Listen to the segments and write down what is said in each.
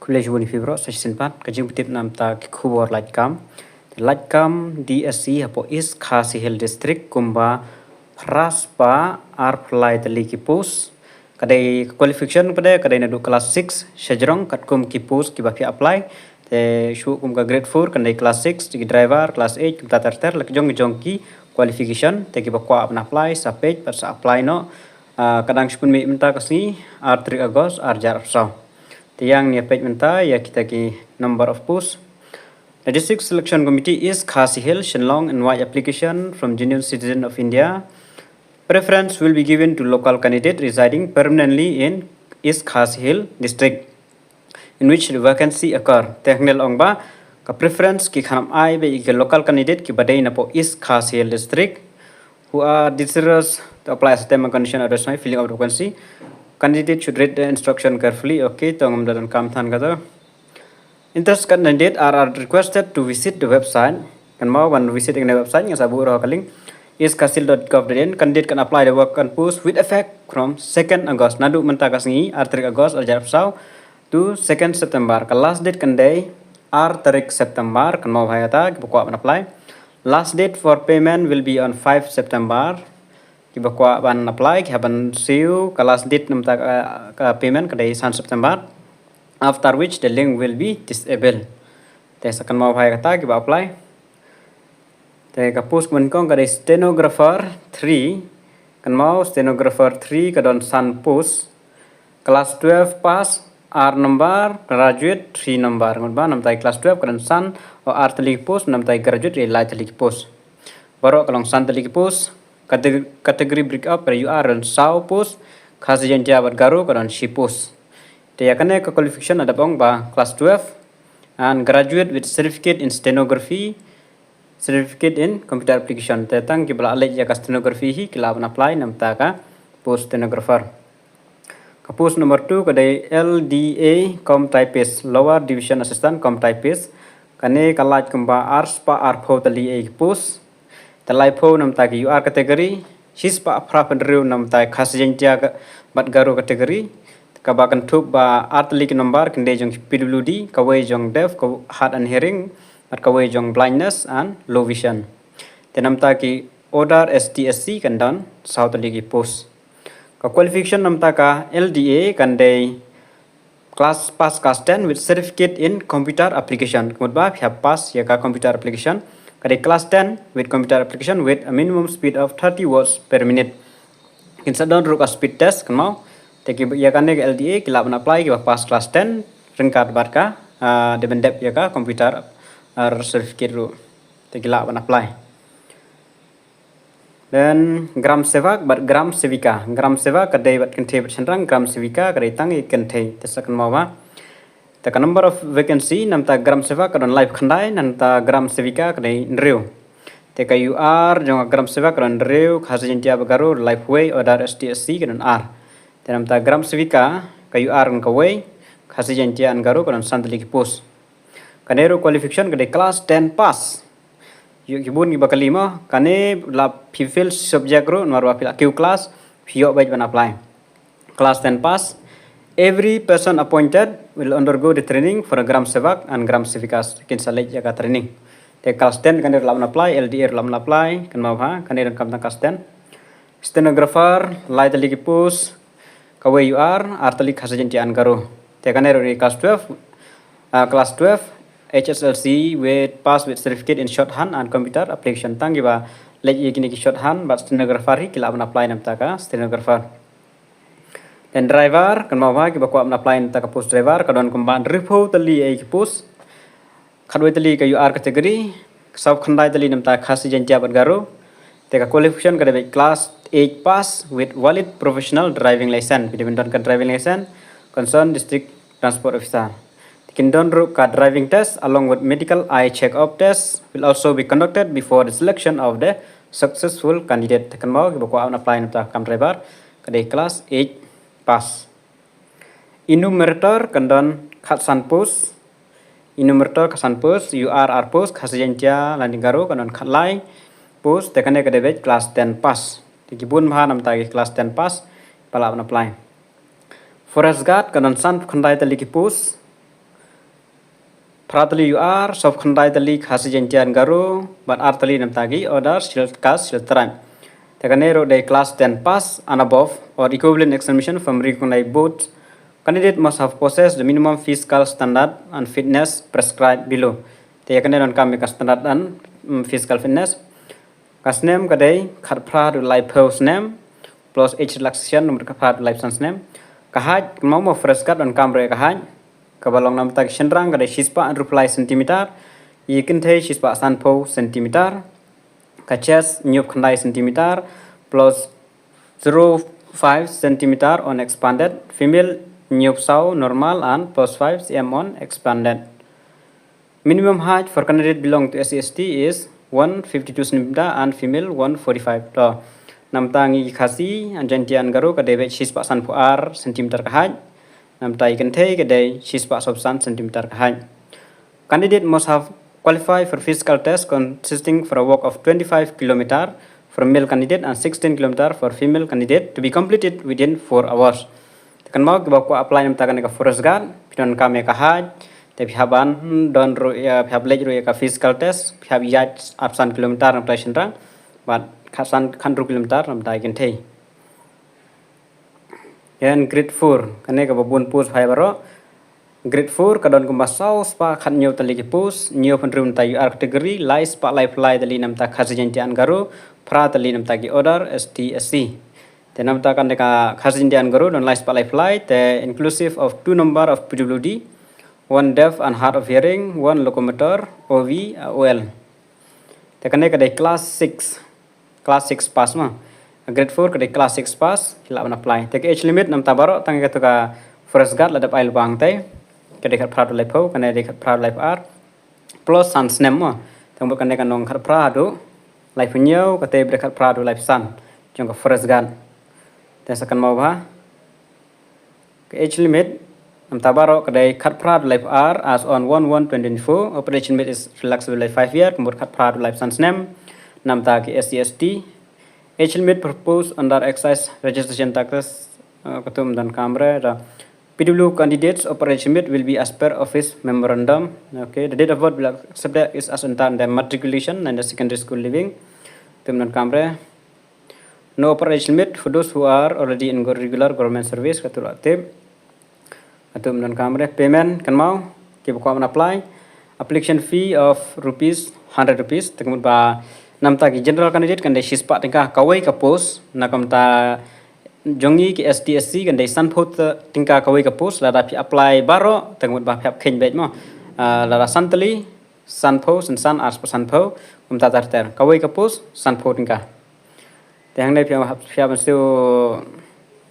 College Unifibro section part kajing petip nam ta kubor Laitkam Dsc hapoh is Khasi Hill District Kumba Praspa Arplai Tylli kipus kadai qualification pada kadai naduh kelas 6 Shajrong katkum kipus kiba apply te shu kum ka grade 4 kadai kelas 6 tigi driver kelas 8 kita terter lek jong ki qualification te kiba kwa apply sa page pas apply no kadang spun mi minta kasni ar 3 August ar jar so tiang ni page minta ya kita ki number of posts. The district selection committee is Khasi Hill, Shillong and white application from genuine citizen of India. Preference will be given to local candidate residing permanently in East Khasi Hill district, in which the vacancy occur. Teknil ongba ka preference ki khanam ai be ke local candidate ki badai na po East Khasi Hill district who are desirous to apply as term and condition advertisement filling of vacancy. Candidate should read the instruction carefully. Okay, tongam dalam kam than kata. Interested candidate are requested to visit the website. Kan mau when visiting the website yang sabu roh kaling iskasil.gov.in. Candidate can apply the work and post with effect from 2nd August. Nadu mentakas ni 3 August or jarap sau to 2nd September. Ka last date kan day tarik September kan mau hayata kibukwa apply. Last date for payment will be on 5 September. Kibukwa ban apply kihaban siu ka last date namta ka payment ka day 1 September. After which the link will be disabled. Tes akan mau hai kata kiba apply. Te ka post menkong kada stenographer 3 kan mau stenographer 3 kadon sun post class 12 pass R number graduate 3 number ngonba nam tai class 12 kadon sun o R tali post nam tai graduate Laitkam post. Baru kalong sun tali post kategori break up per UR dan saw post Khasi jabat garo kadon shi post. Te yakane ka qualification ada bang ba class 12 and graduate with certificate in stenography, certificate in computer application. Te tang ki bala alej ya ka stenography hi kila apply nam ta ka post stenographer. Ka post number 2 kadai LDA com typist lower division assistant com typist kane ka Laitkam ars pa arpho tali e post talai pho nam ta ki UR category shispa apra nam ta Khasi ka bat garo category kabakan tup ba artli number kende jong PWD kawai jong deaf hard and hearing at kawai jong blindness and low vision. Tenam ta ki order STSC kan dan south ligi post. Ka qualification nam ta ka LDA kan day class pass class 10 with certificate in computer application. Kemudian have pass ya ka computer application. Kade class 10 with computer application with a minimum speed of 30 words per minute. Kinsa don ruk a speed test kan mau teki ya kan ke LDA kila apply ke pas kelas 10 rengkat barka dependep ya ka komputer certificate ru teki la apply. Dan gram sevak bat gram sevika kadai bat kente bercendrang gram sevika kadai tangi kente tesakan mawa taka number of vacancy namta gram sevak kadon live khandai namta gram sevika kadai nriu teka UR jong gram sevak kadon nriu Khasi jentia bagaro live way order STSC kadon R. Dalam ta gram sevika kayu arun kawai Khasi jentia garo kadon santli ki post. Kanero qualification kadai class 10 pass. Yu kibun ki bakalima kane la fulfill subject ro norwa pila Q class pio baj ban apply. Class 10 pass. Every person appointed will undergo the training for a gram sevak and gram sevikas kin salaj ya ka training. Te class 10 kanero la apply LDR la apply kan mau ha kanero kam ta class 10. Stenographer Laitkam ki post kawai UR artali Khasi jentia garo. Te kanero ni class 12 HSLC with pass with certificate in shorthand and computer application tangi ba lej yegini ki shorthand but stenographer hi kila apply nam ta ka stenographer. Dan driver kan mau ba ki ba ko apply nam ta ka post driver kadon kumban ripho tali e ki post khadoi tali ka UR category sab khandai tali nam ta Khasi jentia garo. Te ka qualification kada class 8 pass with valid professional driving license. Kita mendapatkan driving license concern district transport officer. Kindon ka driving test along with medical eye check-up test will also be conducted before the selection of the successful candidate. Tekan mau kita buat apply nota kam driver kadai class 8 pass. Enumerator kendon khatsan post. Enumerator khatsan post UR post Khasi jentia garo kendon khatlai post tekane kadai class 10 pass. Kibun maha nam tagi class 10 pass pala apply. Forest guard kadon san khandai tali ki post Pratali you are soft khandai tali khasi jentian garo but artali nam tagi order shil kas shil tram. Tekanero de class 10 pass and above or equivalent examination from recognized board. Candidate must have possessed the minimum physical standard and fitness prescribed below. Tekanero kami ka standard and physical fitness. Kasnem kadai khatpra to life pose name plus age relaxation nomor khatpra to life sense name. Kahaj mau fresh cut on camera kahaj. Kabalong nam tak Shajrong kadai shispa and reply centimeter. Ikin thai shispa sanpo centimeter. Kachas nyup khandai centimeter plus 0.5 centimeter on expanded. Female nyup sau normal and plus 5 cm on expanded. Minimum height for candidate belong to SC/ST is 152 centimeter and female 145. To nam tangi khasi and gentian garo kadai shispa sanpo r centimeter kahaj. Nam tai kan thai kadai shispa subsan centimeter kahaj. Candidate must have qualified for physical test consisting for a walk of 25 km for male candidate and 16 km for female candidate to be completed within 4 hours. Kan mau kita apply nam takan ka forest guard pinon kami ka haj te phaban don ro ya phablej ro ya ka physical test phab yat absan kilometer nam plation rang but khasan khandru kilometer nam dai kan thei. Yan grade 4 kane ka babun post phai baro. Grade 4 kadon Kumba sau spa khat nyo tali ki pus nyo penrum ta UR category lai spa lai fly tali nam ta khasi jentian garo pra tali nam ta ki order ST/SC. Te nam ta kan ka khasi jentian garo don lai spa lai fly te inclusive of 2 number of PWD, 1 deaf and hard of hearing, 1 locomotor, OV, OL. Te kan ka class 6 pass ma. Grade 4 ka class 6 pass hila apply. Te age limit nam ta baro tang ka to ka forest guard ladap ail bang te. Kadai khat prat life ho kana dai khat prat life r plus sun snem mo tang bu kana kanong khat prat do life nyau kate bre khat prat do life sun jong ka forest gun te sakan mau ba ke age limit am tabaro kadai khat prat life r as on 1/1/2024 operation limit is flexible life 5 year kumur khat prat life sun snem nam ta ke SC/ST age limit proposed under excise registration tax katum dan kamera da PW candidates operation limit will be as per office memorandum. Okay, the date of birth will accept is as on the matriculation and the secondary school living. Tumnan kamre. No operation limit for those who are already in regular government service. Katul aktif. Tumnan kamre. Payment kan mau kita buka apply. Application fee of ₹100. Tekmud ba nam ta ki general candidate kan dai shispa tingkah kawai ka post nakam ta jongi ki ST/SC kan dai sanphot tingka kawai ka post la dapi apply baro tengmut ba phap khen bet mo la santali sanpho san ars sanpho ta tar kawai ka post sanpho tingka teng dai phap siu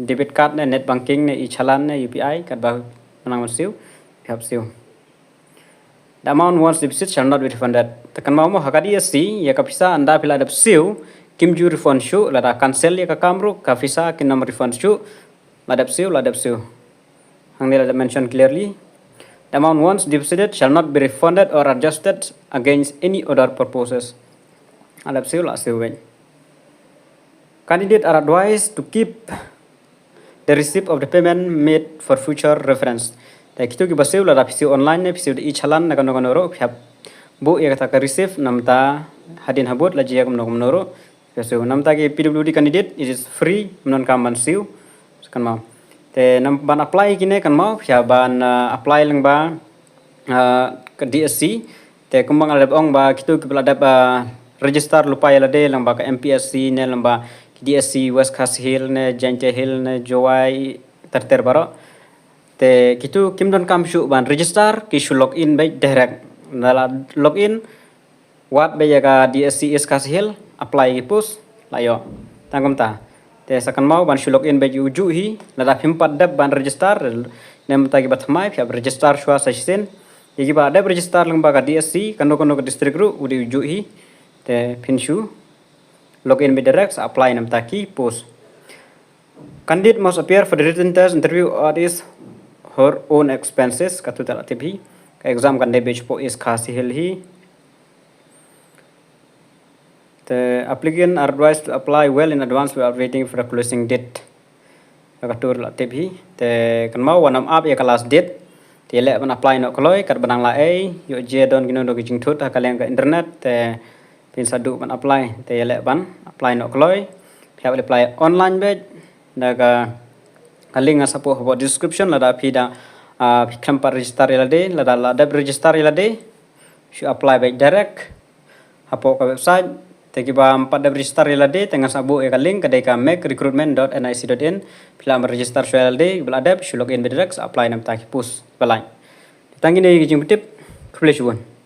debit card ne net banking ne e-chalan ne UPI kat ba manang siu phap siu. The amount once deposited shall not be refunded. Tekan mau hakadi SC ya kapisa anda pila dap siu Kim refund show lada cancel ya ka kamru ka visa kin number refund show ladap siu hang nila mention clearly the amount once deposited shall not be refunded or adjusted against any other purposes ladap siu candidate are advised to keep the receipt of the payment made for future reference ta kitu ki basiu lada pisiu online ne pisiu di chalan na kano ro phap bu ya ka receive namta hadin habut la jia kom noro. So nam ta ki PWD candidate it is free non kaman siu kan mau te nam ban apply kine kan mau phya ban apply lang ba ke DSC te kumbang alab ong ba kitu ki bladap register lupa ialade lang ba ka MPSC ne lang ba DSC West Khasi Hill ne Jante Hill ne Jowai ter baro te kitu kim don kam shu ban register ki shu login by direct nala login wat be ka DSC is Khasi Hill apply post layo tangkom ta te sakan mau ban shulok in baju uju hi lada pimpat dab ban register nem tagi batmai phya register shwa session yigi ba dab register lang ba ka DSC kano district ru udi uju hi te pinshu login be direct apply nam taki post. Candidate must appear for the written test interview at his her own expenses katutal atibhi ka exam kan de batch po is Khasi Hill hi. The applicant are advised to apply well in advance without waiting for the closing date. Katur la tebhi. The kan mau wanam up ya last date. thì lệ ban apply nó kloi kat banang lae yo je don gino do kijing thut kalian ke internet te pin sadu ban apply te lệ ban apply nó kloi phia apply online bed daga link asapo hapoh description lada pida khampa register ialade lada register ialade should apply by direct hapoh ke website te kiba 4 register ialade tengah sabu e link kedai ka make recruitment.nic.in pila register ialade beladap should login by direct apply nam ta kipus balai tangi ni kijing tip keplesuan